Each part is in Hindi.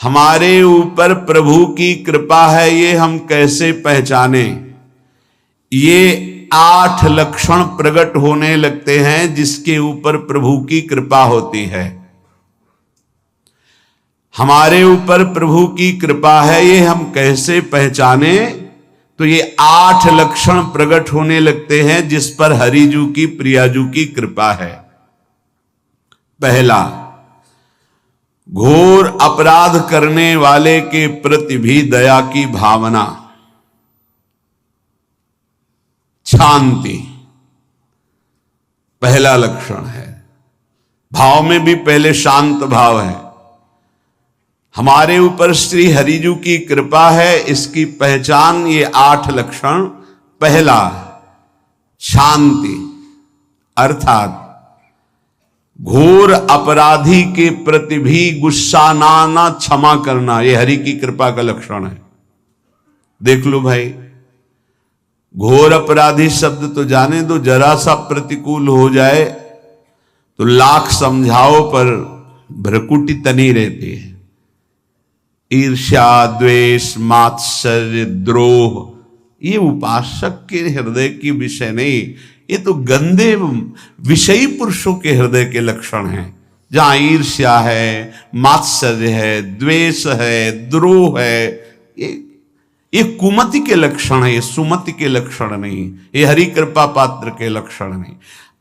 हमारे ऊपर प्रभु की कृपा है ये हम कैसे पहचाने? ये 8 लक्षण प्रकट होने लगते हैं जिसके ऊपर प्रभु की कृपा होती है। हमारे ऊपर प्रभु की कृपा है ये हम कैसे पहचाने? तो ये 8 लक्षण प्रकट होने लगते हैं जिस पर हरिजू की प्रियाजू की कृपा है। पहला, घोर अपराध करने वाले के प्रति भी दया की भावना, शांति पहला लक्षण है। भाव में भी पहले शांत भाव है। हमारे ऊपर श्री हरिजू की कृपा है, इसकी पहचान ये 8 लक्षण। पहला, शांति, अर्थात घोर अपराधी के प्रति भी गुस्सा ना क्षमा करना, ये हरि की कृपा का लक्षण है। देख लो भाई, घोर अपराधी शब्द तो जाने दो, जरा सा प्रतिकूल हो जाए तो लाख समझाओ पर भ्रकुटी तनी रहती है। ईर्ष्या, द्वेष, मात्सर्य, द्रोह, ये उपासक के हृदय की विषय नहीं, ये तो गंदे विषयी पुरुषों के हृदय के लक्षण हैं। जहां ईर्ष्या है, मात्सर्य है, द्वेष है, द्रोह है, ये कुमति के लक्षण है, ये सुमति के लक्षण नहीं, ये हरि कृपा पात्र के लक्षण नहीं।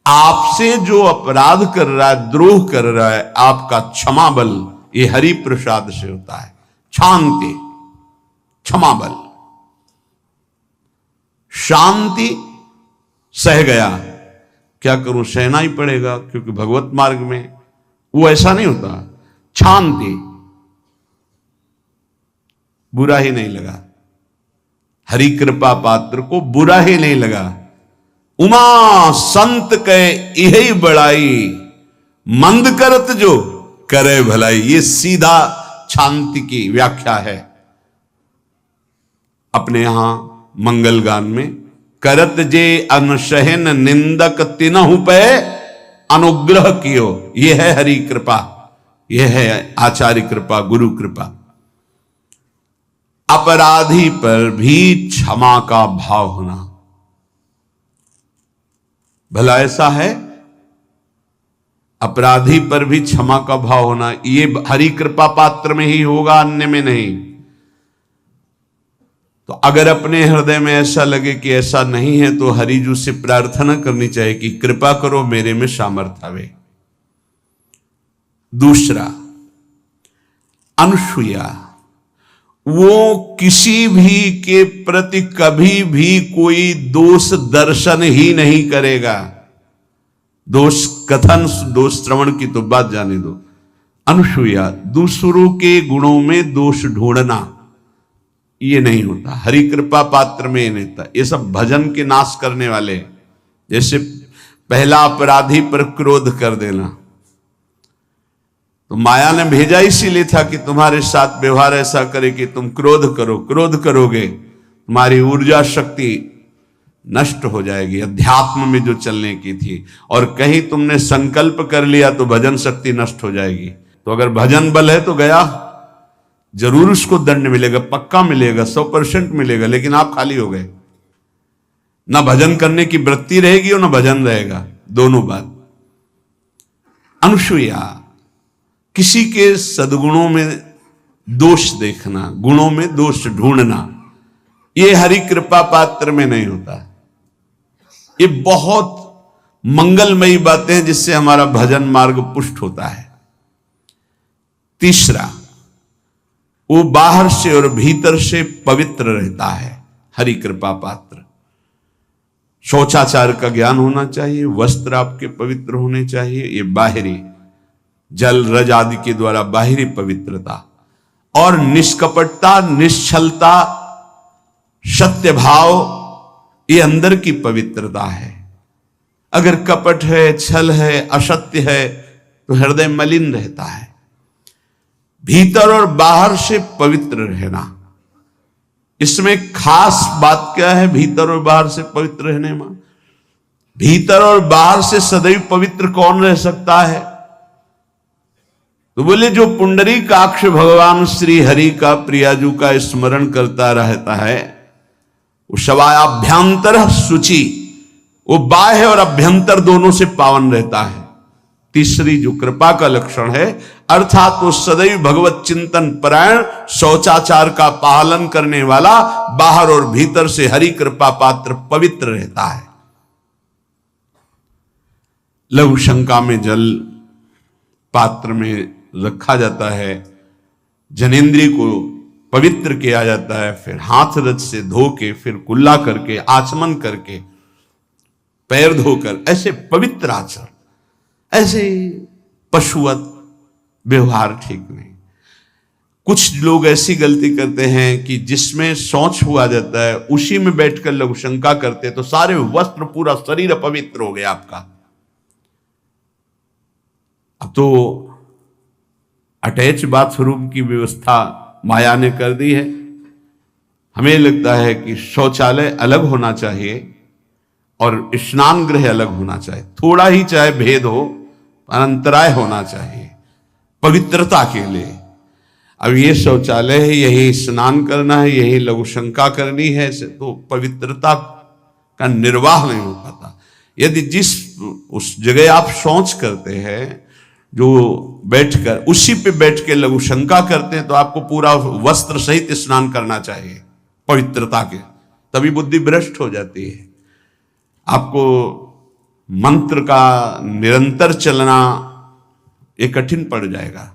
आपसे जो अपराध कर रहा है, द्रोह कर रहा है, आपका क्षमा बल ये हरि प्रसाद से होता है। शांति, क्षमा बल, शांति, सह गया, क्या करूं, सहना ही पड़ेगा क्योंकि भगवत मार्ग में वो ऐसा नहीं होता। शांति, बुरा ही नहीं लगा, हरि कृपा पात्र को बुरा ही नहीं लगा। उमा संत के यही बड़ाई, मंद करत जो करे भलाई, ये सीधा शांति की व्याख्या है। अपने यहां मंगल गान में, करत जे अनसहन निंदक तिनहु पे अनुग्रह कियो, यह है हरि कृपा, यह है आचार्य कृपा, गुरु कृपा। अपराधी पर भी क्षमा का भाव होना, भला ऐसा है, अपराधी पर भी क्षमा का भाव होना, ये हरि कृपा पात्र में ही होगा, अन्य में नहीं। तो अगर अपने हृदय में ऐसा लगे कि ऐसा नहीं है तो हरिजू से प्रार्थना करनी चाहिए कि कृपा करो, मेरे में सामर्थ्य आवे। दूसरा, अनुसूया, वो किसी भी के प्रति कभी भी कोई दोष दर्शन ही नहीं करेगा। दोष कथन, दोष श्रवण की तो बात जाने दो। अनुसूया, दूसरों के गुणों में दोष ढूंढना, ये नहीं होता। हरि कृपा पात्र में ये नहीं होता। ये सब भजन के नाश करने वाले, जैसे पहला अपराधी पर क्रोध कर देना, तो माया ने भेजा इसीलिए था कि तुम्हारे साथ व्यवहार ऐसा करे कि तुम क्रोध करो, क्रोध करोगे तुम्हारी ऊर्जा शक्ति नष्ट हो जाएगी, अध्यात्म में जो चलने की थी, और कहीं तुमने संकल्प कर लिया तो भजन शक्ति नष्ट हो जाएगी। तो अगर भजन बल है तो गया, जरूर उसको दंड मिलेगा, पक्का मिलेगा, 100% मिलेगा, लेकिन आप खाली हो गए। ना भजन करने की वृत्ति रहेगी और ना भजन रहेगा, दोनों बात। अनुसूया, किसी के सद्गुणों में दोष देखना, गुणों में दोष ढूंढना, ये हरि कृपा पात्र में नहीं होता। ये बहुत मंगलमयी बातें हैं जिससे हमारा भजन मार्ग पुष्ट होता है। तीसरा, वो बाहर से और भीतर से पवित्र रहता है, हरि कृपा पात्र। शौचाचार का ज्ञान होना चाहिए, वस्त्र आपके पवित्र होने चाहिए, ये बाहरी जल रज आदि के द्वारा बाहरी पवित्रता, और निष्कपटता, निश्चलता, सत्य भाव, ये अंदर की पवित्रता है। अगर कपट है, छल है, असत्य है तो हृदय मलिन रहता है। भीतर और बाहर से पवित्र रहना, इसमें खास बात क्या है? भीतर और बाहर से पवित्र रहने में, भीतर और बाहर से सदैव पवित्र कौन रह सकता है? तो बोले जो पुंडरीकाक्ष भगवान श्री हरि का प्रियाजू का स्मरण करता रहता है वो शवाभ्यंतर शुचि, वो बाह्य और अभ्यंतर दोनों से पावन रहता है। तीसरी जो कृपा का लक्षण है अर्थात वो सदैव भगवत चिंतन परायण, शौचाचार का पालन करने वाला, बाहर और भीतर से हरि कृपा पात्र पवित्र रहता है। लघु शंका में जल पात्र में रखा जाता है, जनेंद्रिय को पवित्र किया जाता है, फिर हाथ रज से धो के, फिर कुल्ला करके, आचमन करके, पैर धोकर, ऐसे पवित्र आचरण, ऐसे पशुवत व्यवहार ठीक नहीं। कुछ लोग ऐसी गलती करते हैं कि जिसमें शौच हुआ जाता है उसी में बैठकर लघु शंका करते, तो सारे वस्त्र, पूरा शरीर अपवित्र हो गया आपका। अब तो अटैच बाथरूम की व्यवस्था माया ने कर दी है। हमें लगता है कि शौचालय अलग होना चाहिए और स्नान गृह अलग होना चाहिए, थोड़ा ही चाहे भेद हो, अंतराय होना चाहिए पवित्रता के लिए। अब ये शौचालय है, यही स्नान करना है, यही लघु शंका करनी है, तो पवित्रता का निर्वाह नहीं हो पाता। यदि जिस उस जगह आप शौच करते हैं, जो बैठकर उसी पे बैठ के लघु शंका करते हैं, तो आपको पूरा वस्त्र सहित स्नान करना चाहिए पवित्रता के, तभी बुद्धि भ्रष्ट हो जाती है। आपको मंत्र का निरंतर चलना ये कठिन पड़ जाएगा।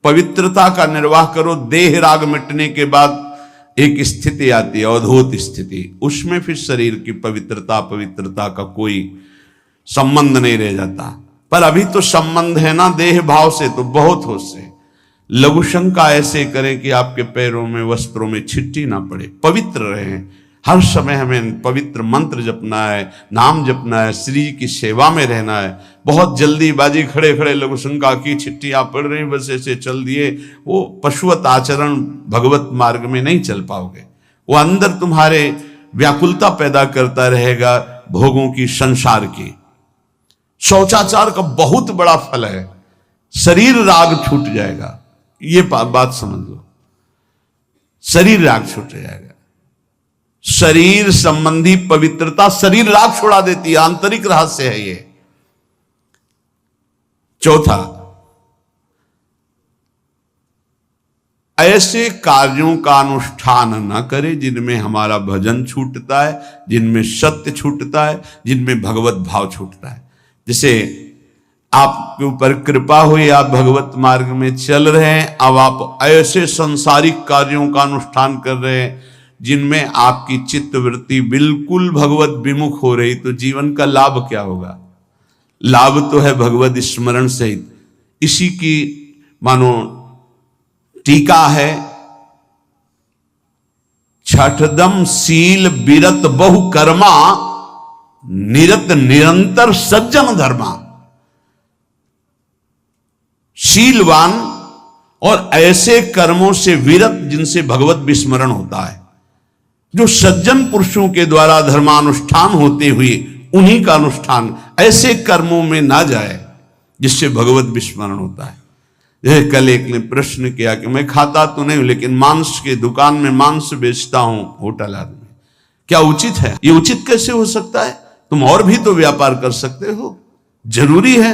पवित्रता का निर्वाह करो, देह राग मिटने के बाद एक स्थिति आती है, अवधूत स्थिति, उसमें फिर शरीर की पवित्रता का कोई संबंध नहीं रह जाता। पर अभी तो संबंध है ना देह भाव से, तो बहुत हो से लघु शंका ऐसे करें कि आपके पैरों में, वस्त्रों में छिट्टी ना पड़े, पवित्र रहें। हर समय हमें पवित्र मंत्र जपना है, नाम जपना है, श्री की सेवा में रहना है। बहुत जल्दीबाजी खड़े खड़े लघु शंका की, छिट्टियां पड़ रही, बस ऐसे चल दिए, वो पशुवत आचरण भगवत मार्ग में नहीं चल पाओगे। वो अंदर तुम्हारे व्याकुलता पैदा करता रहेगा, भोगों की, संसार की। शौचाचार का बहुत बड़ा फल है, शरीर राग छूट जाएगा, ये बात समझ लो, शरीर राग छूट जाएगा। शरीर संबंधी पवित्रता शरीर राग छुड़ा देती है, आंतरिक रहस्य है ये। चौथा, ऐसे कार्यों का अनुष्ठान न करें जिनमें हमारा भजन छूटता है, जिनमें सत्य छूटता है, जिनमें भगवत भाव छूटता है। जैसे आपके ऊपर कृपा हुई, आप भगवत मार्ग में चल रहे हैं, अब आप ऐसे संसारिक कार्यों का अनुष्ठान कर रहे हैं जिनमें आपकी चित्तवृत्ति बिल्कुल भगवत विमुख हो रही, तो जीवन का लाभ क्या होगा? लाभ तो है भगवत स्मरण सहित। इसी की मानो टीका है, छठदम शील बिरत बहु कर्मा, निरत निरंतर सज्जन धर्मा। शीलवान और ऐसे कर्मों से विरत जिनसे भगवत विस्मरण होता है, जो सज्जन पुरुषों के द्वारा धर्मानुष्ठान होते हुए उन्हीं का अनुष्ठान, ऐसे कर्मों में ना जाए जिससे भगवत विस्मरण होता है। यह कल एक ने प्रश्न किया कि मैं खाता तो नहीं हूं लेकिन मांस के दुकान में मांस बेचता हूं, होटल आदमी, क्या उचित है? ये उचित कैसे हो सकता है? तुम और भी तो व्यापार कर सकते हो। जरूरी है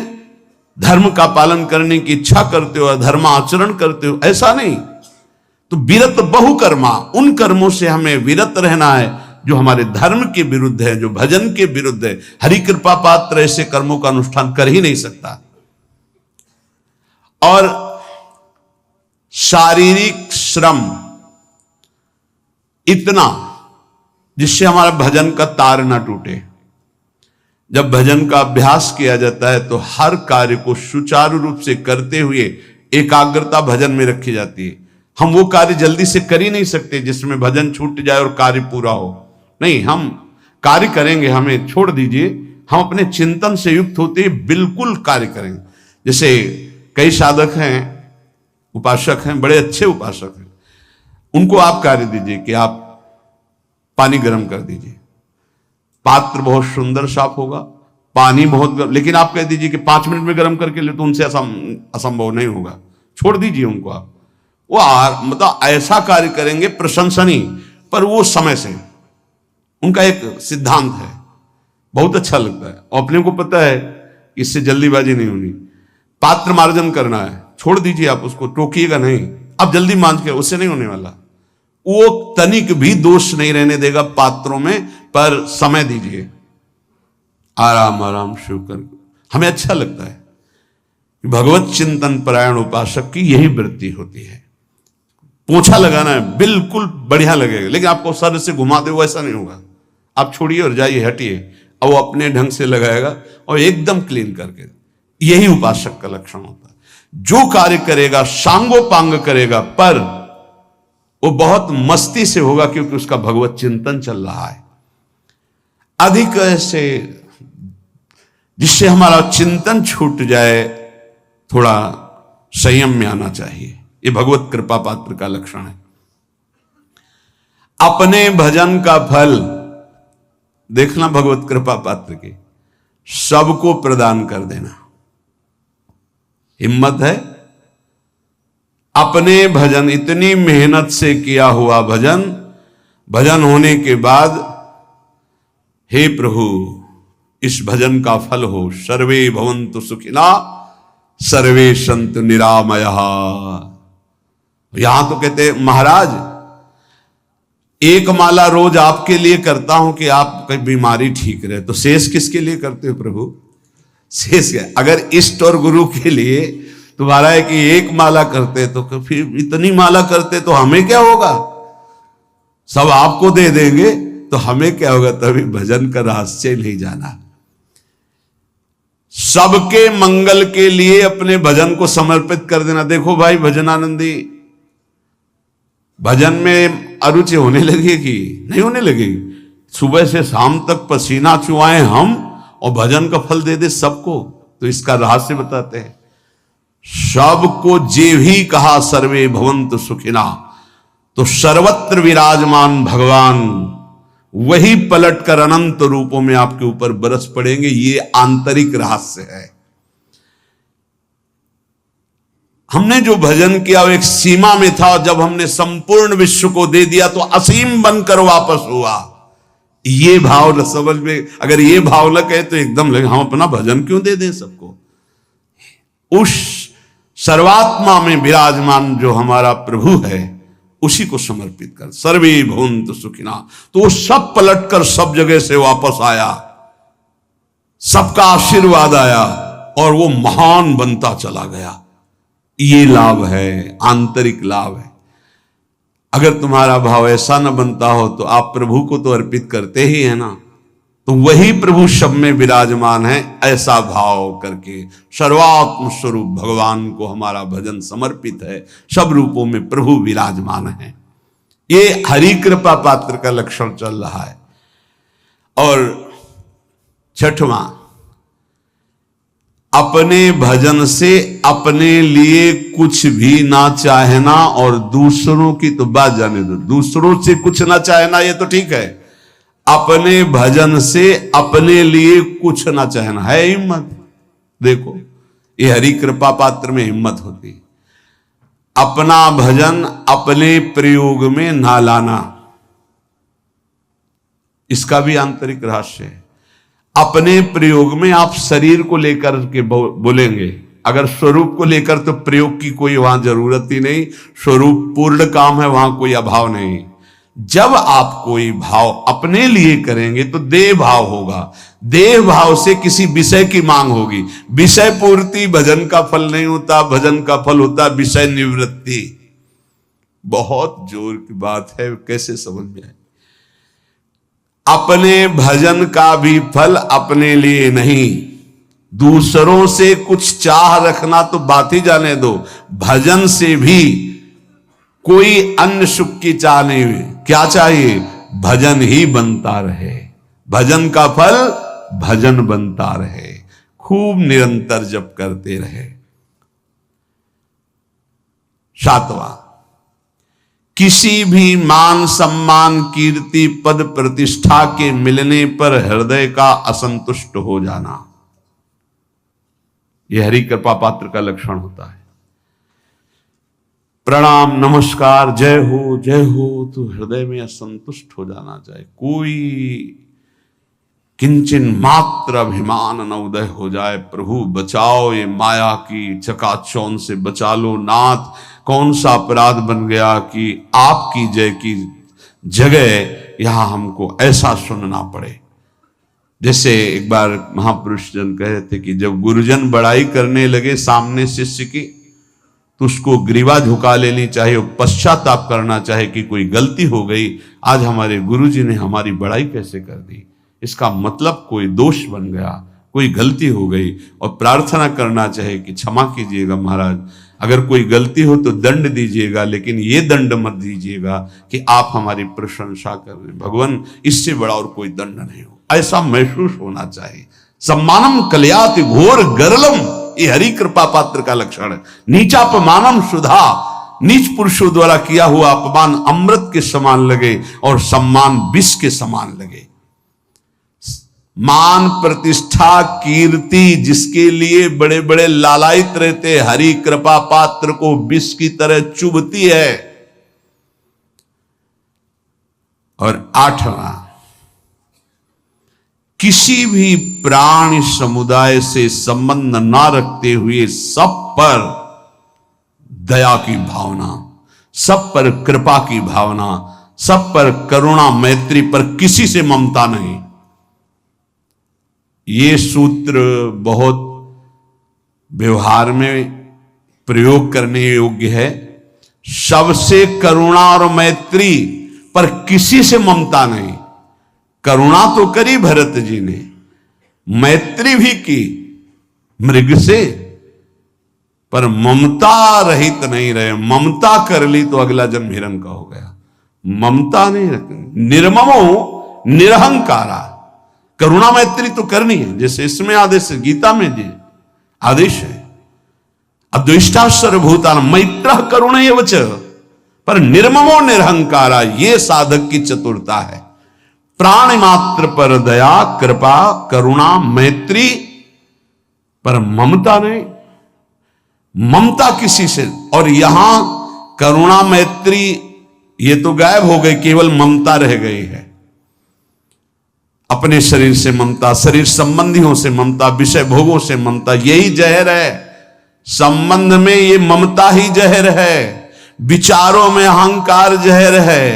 धर्म का पालन करने की इच्छा करते हो, धर्म आचरण करते हो, ऐसा नहीं। तो विरत बहुकर्मा, उन कर्मों से हमें विरत रहना है जो हमारे धर्म के विरुद्ध है, जो भजन के विरुद्ध है। हरि कृपा पात्र ऐसे कर्मों का अनुष्ठान कर ही नहीं सकता। और शारीरिक श्रम इतना जिससे हमारा भजन का तार ना टूटे। जब भजन का अभ्यास किया जाता है तो हर कार्य को सुचारू रूप से करते हुए एकाग्रता भजन में रखी जाती है। हम वो कार्य जल्दी से कर ही नहीं सकते जिसमें भजन छूट जाए और कार्य पूरा हो। नहीं, हम कार्य करेंगे, हमें छोड़ दीजिए, हम अपने चिंतन से युक्त होते बिल्कुल कार्य करेंगे। जैसे कई साधक हैं, उपासक हैं, बड़े अच्छे उपासक हैं, उनको आप कार्य दीजिए कि आप पानी गर्म कर दीजिए, पात्र बहुत सुंदर साफ होगा, पानी बहुत गर्म, लेकिन आप कह दीजिए कि 5 मिनट में गर्म करके ले, तो उनसे असंभव नहीं होगा। छोड़ दीजिए उनको आप। वो मतलब ऐसा कार्य करेंगे प्रशंसनीय, पर वो समय से, उनका एक सिद्धांत है, बहुत अच्छा लगता है। और अपने को पता है इससे जल्दीबाजी नहीं होनी, पात्र मार्जन करना है, छोड़ दीजिए आप उसको, टोकिएगा नहीं, आप जल्दी मांझ के, उससे नहीं होने वाला। वो तनिक भी दोष नहीं रहने देगा पात्रों में, पर समय दीजिए, आराम आराम शिव कर। हमें अच्छा लगता है कि भगवत चिंतन परायण उपासक की यही वृत्ति होती है। पोछा लगाना है बिल्कुल बढ़िया लगेगा, लेकिन आपको सर से घुमा दे, वो ऐसा नहीं होगा। आप छोड़िए और जाइए, हटिए, और वो अपने ढंग से लगाएगा और एकदम क्लीन करके। यही उपासक का लक्षण होता है। जो कार्य करेगा सांगोपांग करेगा, पर वो बहुत मस्ती से होगा, क्योंकि उसका भगवत चिंतन चल रहा है। अधिक ऐसे जिससे हमारा चिंतन छूट जाए, थोड़ा संयम में आना चाहिए। ये भगवत कृपा पात्र का लक्षण है। अपने भजन का फल देखना, भगवत कृपा पात्र के सबको प्रदान कर देना। हिम्मत है? अपने भजन, इतनी मेहनत से किया हुआ भजन, भजन होने के बाद, हे प्रभु इस भजन का फल हो, सर्वे भवन्तु सुखिना सर्वे सन्तु निरामयः। यहां तो कहते हैं महाराज, एक माला रोज आपके लिए करता हूं कि आपकी बीमारी ठीक रहे, तो शेष किसके लिए करते हो प्रभु? शेष क्या? अगर इष्ट और गुरु के लिए तुम्हारा है कि एक माला करते, तो फिर इतनी माला करते तो हमें क्या होगा? सब आपको दे देंगे तो हमें क्या होगा? तभी भजन का रहस्य नहीं जाना। सबके मंगल के लिए अपने भजन को समर्पित कर देना। देखो भाई भजनानंदी, भजन में अरुचि होने लगेगी? नहीं होने लगेगी। सुबह से शाम तक पसीना चुआए हम, और भजन का फल दे दे सबको। तो इसका रहस्य बताते हैं। सबको जे भी कहा सर्वे भवन्तु सुखिना, तो सर्वत्र विराजमान भगवान वही पलटकर अनंत रूपों में आपके ऊपर बरस पड़ेंगे। ये आंतरिक रहस्य है। हमने जो भजन किया वो एक सीमा में था, जब हमने संपूर्ण विश्व को दे दिया तो असीम बनकर वापस हुआ। ये भाव न समझ में, अगर ये भाव न कहे तो एकदम लगे हम अपना भजन क्यों दे दें सबको। उस सर्वात्मा में विराजमान जो हमारा प्रभु है, उसी को समर्पित कर। सर्वे भवन्तु सुखिना, तो वो सब पलटकर सब जगह से वापस आया, सबका आशीर्वाद आया, और वो महान बनता चला गया। ये लाभ है, आंतरिक लाभ है। अगर तुम्हारा भाव ऐसा न बनता हो तो आप प्रभु को तो अर्पित करते ही है ना, तो वही प्रभु सब में विराजमान है। ऐसा भाव करके सर्वात्म स्वरूप भगवान को हमारा भजन समर्पित है। सब रूपों में प्रभु विराजमान है। ये हरि कृपा पात्र का लक्षण चल रहा है। और छठवां, अपने भजन से अपने लिए कुछ भी ना चाहना, और दूसरों की तो बात जाने दो, दूसरों से कुछ ना चाहना ये तो ठीक है। अपने भजन से अपने लिए कुछ ना चाहना है हिम्मत। देखो ये हरि कृपा पात्र में हिम्मत होती है। अपना भजन अपने प्रयोग में ना लाना, इसका भी आंतरिक रहस्य है। अपने प्रयोग में आप शरीर को लेकर के बोलेंगे, अगर स्वरूप को लेकर तो प्रयोग की कोई वहां जरूरत ही नहीं। स्वरूप पूर्ण काम है, वहां कोई अभाव नहीं। जब आप कोई भाव अपने लिए करेंगे तो देह भाव होगा। देह भाव से किसी विषय की मांग होगी। विषय पूर्ति भजन का फल नहीं होता, भजन का फल होता विषय निवृत्ति। बहुत जोर की बात है, कैसे समझ में आए? अपने भजन का भी फल अपने लिए नहीं, दूसरों से कुछ चाह रखना तो बात ही जाने दो। भजन से भी कोई अन्य सुख की चाह नहीं हुई। क्या चाहिए? भजन ही बनता रहे, भजन का फल भजन बनता रहे, खूब निरंतर जप करते रहे। सातवां, किसी भी मान सम्मान कीर्ति पद प्रतिष्ठा के मिलने पर हृदय का असंतुष्ट हो जाना, यह हरि कृपा पात्र का लक्षण होता है। प्रणाम नमस्कार जय हो तो हृदय में असंतुष्ट हो जाना चाहिए। कोई किंचन मात्र अभिमान न उदय हो जाए। प्रभु बचाओ, ये माया की चकाचौंध से बचा लो नाथ। कौन सा अपराध बन गया कि आपकी जय की जगह यहां हमको ऐसा सुनना पड़े। जैसे एक बार महापुरुष जन कह रहे थे कि जब गुरुजन बड़ाई करने लगे सामने शिष्य की, तो उसको ग्रीवा झुका लेनी चाहिए और पश्चाताप करना चाहिए कि कोई गलती हो गई, आज हमारे गुरुजी ने हमारी बड़ाई कैसे कर दी, इसका मतलब कोई दोष बन गया, कोई गलती हो गई, और प्रार्थना करना चाहिए कि क्षमा कीजिएगा महाराज, अगर कोई गलती हो तो दंड दीजिएगा, लेकिन ये दंड मत दीजिएगा कि आप हमारी प्रशंसा कर रहे हैं। भगवान, इससे बड़ा और कोई दंड नहीं हो, ऐसा महसूस होना चाहिए। सम्मानम कल्याति घोर गरलम, ये हरि कृपा पात्र का लक्षण है। नीचापमानम सुधा, नीच पुरुषों द्वारा किया हुआ अपमान अमृत के समान लगे और सम्मान विष के समान लगे। मान प्रतिष्ठा कीर्ति जिसके लिए बड़े बड़े लालायित रहते, हरि कृपा पात्र को विष की तरह चुभती है। और 8वां, किसी भी प्राणी समुदाय से संबंध ना रखते हुए सब पर दया की भावना, सब पर कृपा की भावना, सब पर करुणा मैत्री, पर किसी से ममता नहीं। ये सूत्र बहुत व्यवहार में प्रयोग करने योग्य है। सबसे करुणा और मैत्री, पर किसी से ममता नहीं। करुणा तो करी भरत जी ने, मैत्री भी की मृग से, पर ममता रहित नहीं रहे। ममता कर ली तो अगला जन्म हिरण का हो गया। ममता नहीं रखनी। निर्ममो निरहंकारा, करुणा मैत्री तो करनी है, जैसे इसमें आदेश है, गीता में जी आदेश है, अद्वेष्टा सर्वभूतान मैत्रः करुणैव च, पर निर्ममो निरहंकारा, ये साधक की चतुरता है। प्राणी मात्र पर दया कृपा करुणा मैत्री, पर ममता नहीं। ममता किसी से, और यहां करुणा मैत्री ये तो गायब हो गई, केवल ममता रह गई है। अपने शरीर से ममता, शरीर संबंधियों से ममता, विषय भोगों से ममता, यही जहर है। संबंध में ये ममता ही जहर है, विचारों में अहंकार जहर है,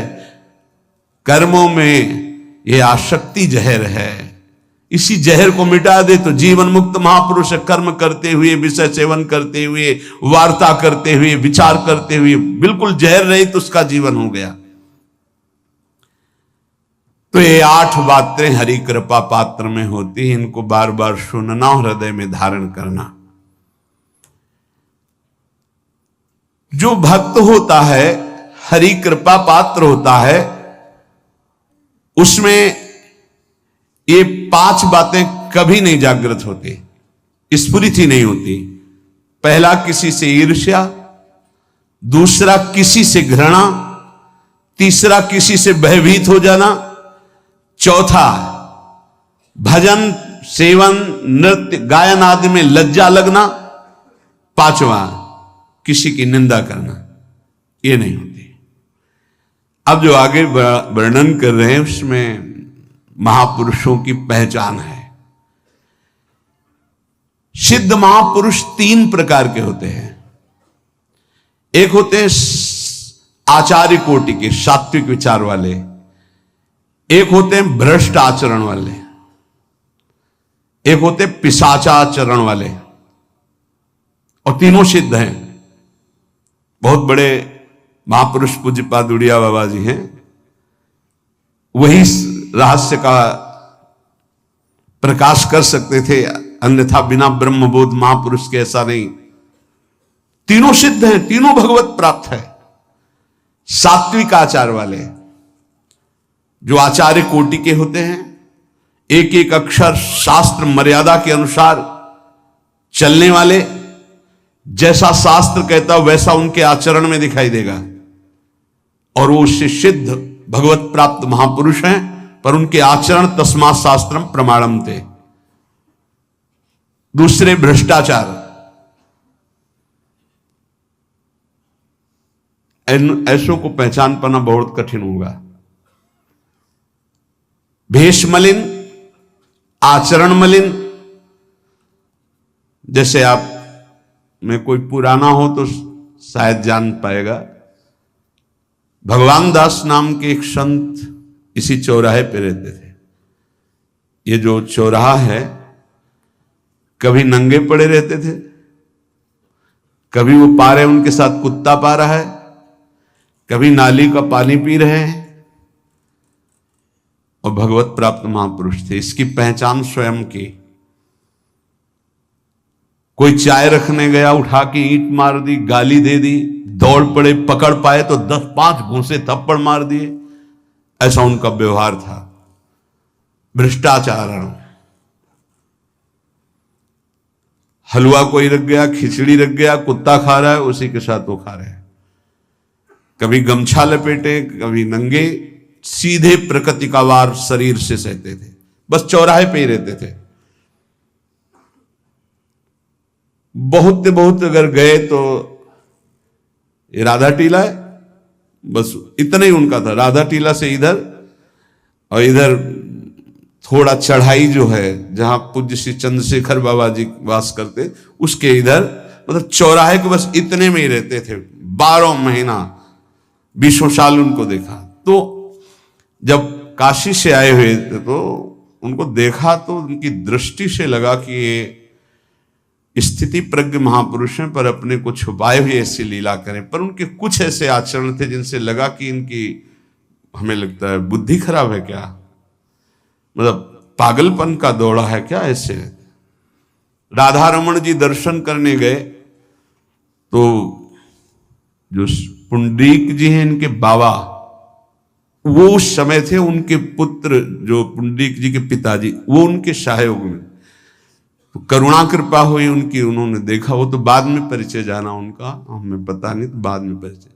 कर्मों में ये आसक्ति जहर है। इसी जहर को मिटा दे तो जीवन मुक्त महापुरुष कर्म करते हुए, विषय सेवन करते हुए, वार्ता करते हुए, विचार करते हुए, बिल्कुल जहर रहित तो उसका जीवन हो गया। तो ये 8 बातें हरि कृपा पात्र में होती हैं, इनको बार बार सुनना और हृदय में धारण करना। जो भक्त होता है, हरि कृपा पात्र होता है, उसमें ये 5 बातें कभी नहीं जागृत होती, स्फुरित ही नहीं होती। पहला, किसी से ईर्ष्या, दूसरा किसी से घृणा, तीसरा किसी से भयभीत हो जाना, चौथा भजन सेवन नृत्य गायन आदि में लज्जा लगना, 5वां किसी की निंदा करना, ये नहीं होती। अब जो आगे वर्णन कर रहे हैं उसमें महापुरुषों की पहचान है। सिद्ध महापुरुष 3 प्रकार के होते हैं। एक होते हैं आचार्य कोटि के, सात्विक विचार वाले, एक होते हैं भ्रष्ट आचरण वाले, एक होते पिशाचाचरण वाले, और तीनों सिद्ध हैं। बहुत बड़े महापुरुष पूज्यपाद उड़िया बाबा जी हैं, वही रहस्य का प्रकाश कर सकते थे, अन्यथा बिना ब्रह्मबोध महापुरुष के ऐसा नहीं। तीनों सिद्ध हैं, तीनों भगवत प्राप्त है। सात्विक आचार वाले, जो आचार्य कोटि के होते हैं, एक एक अक्षर शास्त्र मर्यादा के अनुसार चलने वाले, जैसा शास्त्र कहता वैसा उनके आचरण में दिखाई देगा, और वो उससे सिद्ध भगवत प्राप्त महापुरुष हैं, पर उनके आचरण तस्मात् शास्त्रम प्रमाणम थे। दूसरे भ्रष्टाचार, ऐसों को पहचान पाना बहुत कठिन होगा। भेष मलिन, आचरण मलिन। जैसे आप में कोई पुराना हो तो शायद जान पाएगा, भगवान दास नाम के एक संत इसी चौराहे पे रहते थे। ये जो चौराहा है, कभी नंगे पड़े रहते थे, कभी वो पा रहे उनके साथ कुत्ता पा रहा है, कभी नाली का पानी पी रहे हैं, और भगवत प्राप्त महापुरुष थे। इसकी पहचान स्वयं की। कोई चाय रखने गया, उठा के ईंट मार दी, गाली दे दी, दौड़ पड़े, पकड़ पाए तो 10-5 घूंसे थप्पड़ मार दिए। ऐसा उनका व्यवहार था। भ्रष्टाचारण। हलवा कोई रख गया, खिचड़ी रख गया, कुत्ता खा रहा है, उसी के साथ वो खा रहे हैं। कभी गमछा लपेटे, कभी नंगे, सीधे प्रकृति का वार शरीर से सहते थे। बस चौराहे पे ही रहते थे। बहुत अगर गए तो ये राधा टीला है, बस इतना ही उनका था। राधा टीला से इधर, और इधर थोड़ा चढ़ाई जो है जहां पूज्य श्री चंद्रशेखर बाबा जी वास करते, उसके इधर, मतलब चौराहे के बस इतने में ही रहते थे। 12 महीना, 20 साल उनको देखा। तो जब काशी से आए हुए थे तो उनको देखा तो उनकी दृष्टि से लगा कि ये स्थिति प्रज्ञ महापुरुष हैं, पर अपने को छुपाए हुए ऐसी लीला करें। पर उनके कुछ ऐसे आचरण थे जिनसे लगा कि इनकी, हमें लगता है, बुद्धि खराब है क्या, मतलब पागलपन का दौड़ा है क्या। ऐसे राधा रमण जी दर्शन करने गए तो जो पुंडरीक जी हैं इनके बाबा, वो उस समय थे, उनके पुत्र जो पुंडरीक जी के पिताजी, वो उनके सहयोग में। तो करुणा कृपा हुई उनकी, उन्होंने देखा। वो तो बाद में परिचय जाना उनका, हमें पता नहीं, तो बाद में परिचय।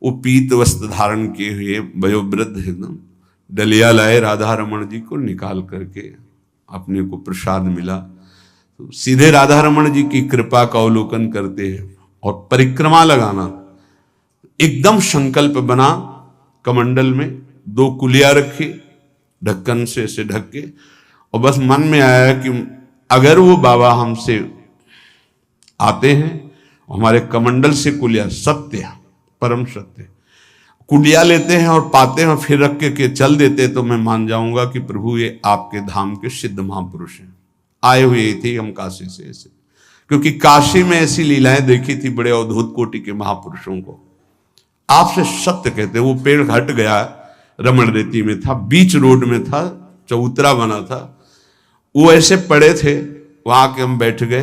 वो पीत वस्त्र धारण किए हुए वयोवृद्ध एकदम डलिया लाए, राधा रमण जी को निकाल करके अपने को प्रसाद मिला। तो सीधे राधा रमण जी की कृपा का अवलोकन करते हैं और परिक्रमा लगाना। एकदम संकल्प बना, कमंडल में 2 कुलिया रखी, ढक्कन से ऐसे ढक के, और बस मन में आया कि अगर वो बाबा हमसे आते हैं, हमारे कमंडल से कुलिया, सत्य, परम सत्य, कुलिया लेते हैं और पाते हैं और फिर रख के चल देते, तो मैं मान जाऊंगा कि प्रभु ये आपके धाम के सिद्ध महापुरुष हैं। आए हुए थे हम काशी से ऐसे, क्योंकि काशी में ऐसी लीलाएं देखी थी बड़े अवधूत कोटि के महापुरुषों को। आपसे सत्य कहते, वो पेड़ हट गया, रमण रेती में था, बीच रोड में था, चबूतरा बना था, वो ऐसे पड़े थे, वहां के हम बैठ गए,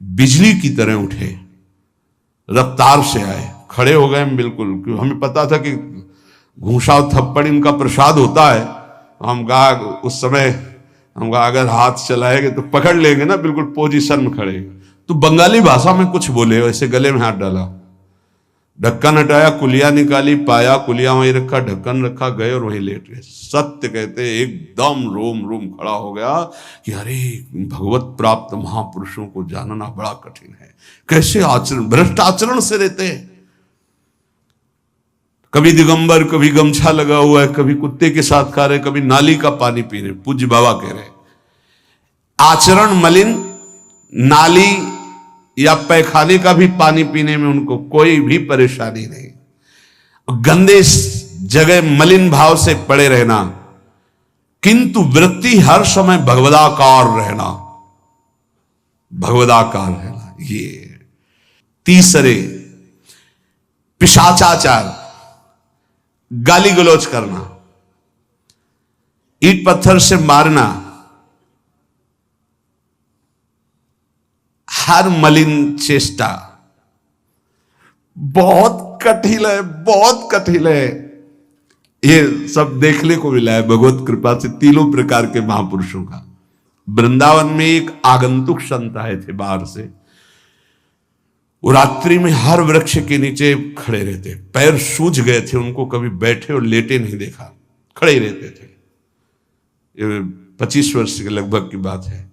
बिजली की तरह उठे, रफ्तार से आए, खड़े हो गए हम बिल्कुल, क्योंकि हमें पता था कि घूंसा और थप्पड़ इनका प्रसाद होता है। हम कहा उस समय, हम कहा अगर हाथ चलाएंगे तो पकड़ लेंगे ना, बिल्कुल पोजीशन में खड़े। तो बंगाली भाषा में कुछ बोले, वैसे गले में हाथ डाला, ढक्कन हटाया, कुलिया निकाली, पाया कुलिया वहीं रखा, ढक्कन रखा, गए और वहीं लेट गए। सत्य कहते एकदम रोम रोम खड़ा हो गया कि अरे भगवत प्राप्त महापुरुषों को जानना बड़ा कठिन है। कैसे आचरण, भ्रष्ट आचरण से रहते हैं। कभी दिगंबर, कभी गमछा लगा हुआ है, कभी कुत्ते के साथ खा रहे, कभी नाली का पानी पी रहे। पूज्य बाबा कह रहे आचरण मलिन, नाली या पैखाने का भी पानी पीने में उनको कोई भी परेशानी नहीं। गंदे जगह मलिन भाव से पड़े रहना, किंतु वृत्ति हर समय भगवदाकार रहना, भगवदाकार रहना। ये तीसरे, पिशाचाचार, गाली गलौज करना, ईंट पत्थर से मारना, हर मलिन चेष्टा बहुत कठिन है, बहुत कठिन है। ये सब देखने को मिला है भगवत कृपा से तीनों प्रकार के महापुरुषों का। वृंदावन में एक आगंतुक संत आए थे बाहर से, वो रात्रि में हर वृक्ष के नीचे खड़े रहते, पैर सूज गए थे, उनको कभी बैठे और लेटे नहीं देखा, खड़े ही रहते थे। ये 25 वर्ष के लगभग की बात है।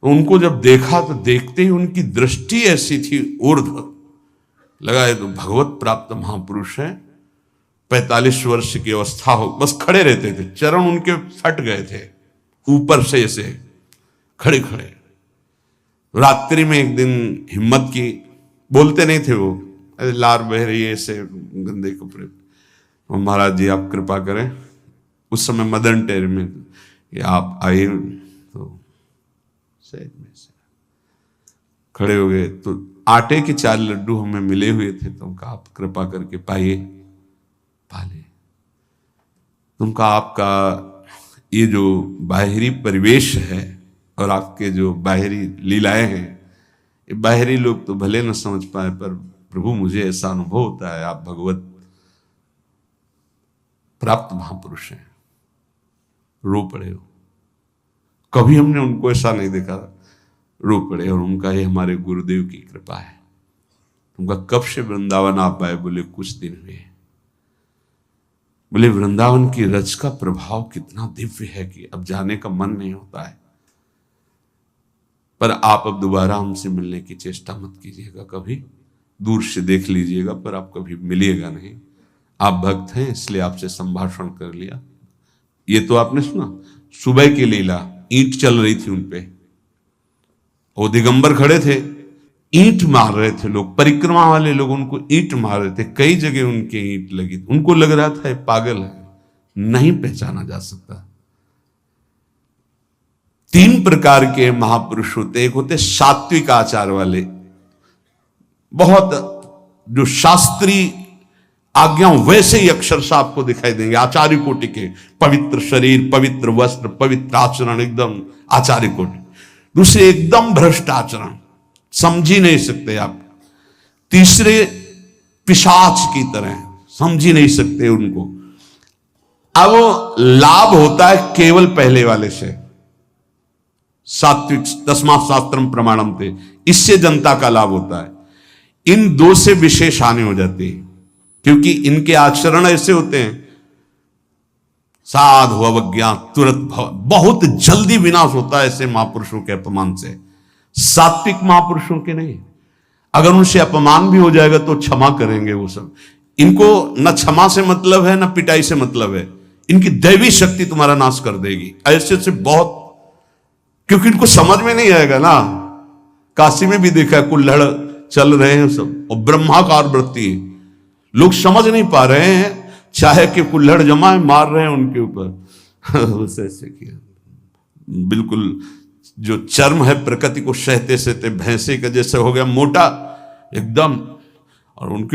उनको जब देखा तो देखते ही उनकी दृष्टि ऐसी थी ऊर्ध्व, लगा ये तो भगवत प्राप्त महापुरुष है। 45 वर्ष की अवस्था हो, बस खड़े रहते थे, चरण उनके फट गए थे ऊपर से ऐसे खड़े खड़े। रात्रि में एक दिन हिम्मत की, बोलते नहीं थे वो, लार बह रही है ऐसे गंदे कपड़े, तो महाराज जी आप कृपा करें। उस समय मदन टेर में कि आप आइए, तो सहज में से खड़े हो गए। तो आटे के 4 लड्डू हमें मिले हुए थे, तो कहा आप कृपा करके पाइए, पाले। तुमका आपका ये जो बाहरी परिवेश है और आपके जो बाहरी लीलाएं हैं, ये बाहरी लोग तो भले न समझ पाए, पर प्रभु मुझे ऐसा अनुभव होता है आप भगवत प्राप्त महापुरुष हैं। रो पड़े हो, कभी हमने उनको ऐसा नहीं देखा, रो पड़े। और उनका ये हमारे गुरुदेव की कृपा है। उनका कब से वृंदावन आप आए? बोले कुछ दिन हुए। बोले वृंदावन की रज का प्रभाव कितना दिव्य है कि अब जाने का मन नहीं होता है। पर आप अब दोबारा हमसे मिलने की चेष्टा मत कीजिएगा, कभी दूर से देख लीजिएगा, पर आप कभी मिलिएगा नहीं। आप भक्त हैं इसलिए आपसे संभाषण कर लिया। ये तो आपने सुना सुबह की लीला, ईंट चल रही थी उनपे, वो दिगंबर खड़े थे, ईंट मार रहे थे लोग, परिक्रमा वाले लोग उनको ईंट मार रहे थे, कई जगह उनके ईंट लगी। उनको लग रहा था ये पागल है, नहीं पहचाना जा सकता। 3 प्रकार के महापुरुष होते। एक होते सात्विक आचार वाले, बहुत जो शास्त्रीय आज्ञा वैसे ही अक्षरशः आपको दिखाई देंगे, आचार्य कोटि के, पवित्र शरीर, पवित्र वस्त्र, पवित्र आचरण, एकदम आचार्य कोटि। दूसरे एकदम भ्रष्ट आचरण, समझ ही नहीं सकते आप। तीसरे पिशाच की तरह, समझ ही नहीं सकते उनको। अब लाभ होता है केवल पहले वाले से, सात्विक तस्मात् शास्त्रम प्रमाणम थे, इससे जनता का लाभ होता है। इन 2 से विशेष हानि हो जाती है, क्योंकि इनके आचरण ऐसे होते हैं, साधु अवज्ञा तुरंत बहुत जल्दी विनाश होता है ऐसे महापुरुषों के अपमान से। सात्विक महापुरुषों के नहीं, अगर उनसे अपमान भी हो जाएगा तो क्षमा करेंगे वो सब। इनको न क्षमा से मतलब है, न पिटाई से मतलब है, इनकी दैवी शक्ति तुम्हारा नाश कर देगी। ऐसे से बहुत, क्योंकि इनको समझ में नहीं आएगा ना। काशी में भी देखा है, कुल्हड़ चल रहे हैं सब, और ब्रह्माकार वृत्ति, लोग समझ नहीं पा रहे हैं, चाहे कि कुल्हड़ जमा मार रहे हैं उनके ऊपर। ऐसे किया, बिल्कुल जो चर्म है प्रकृति को सहते सहते भैंसे का जैसे हो गया मोटा एकदम, और उनके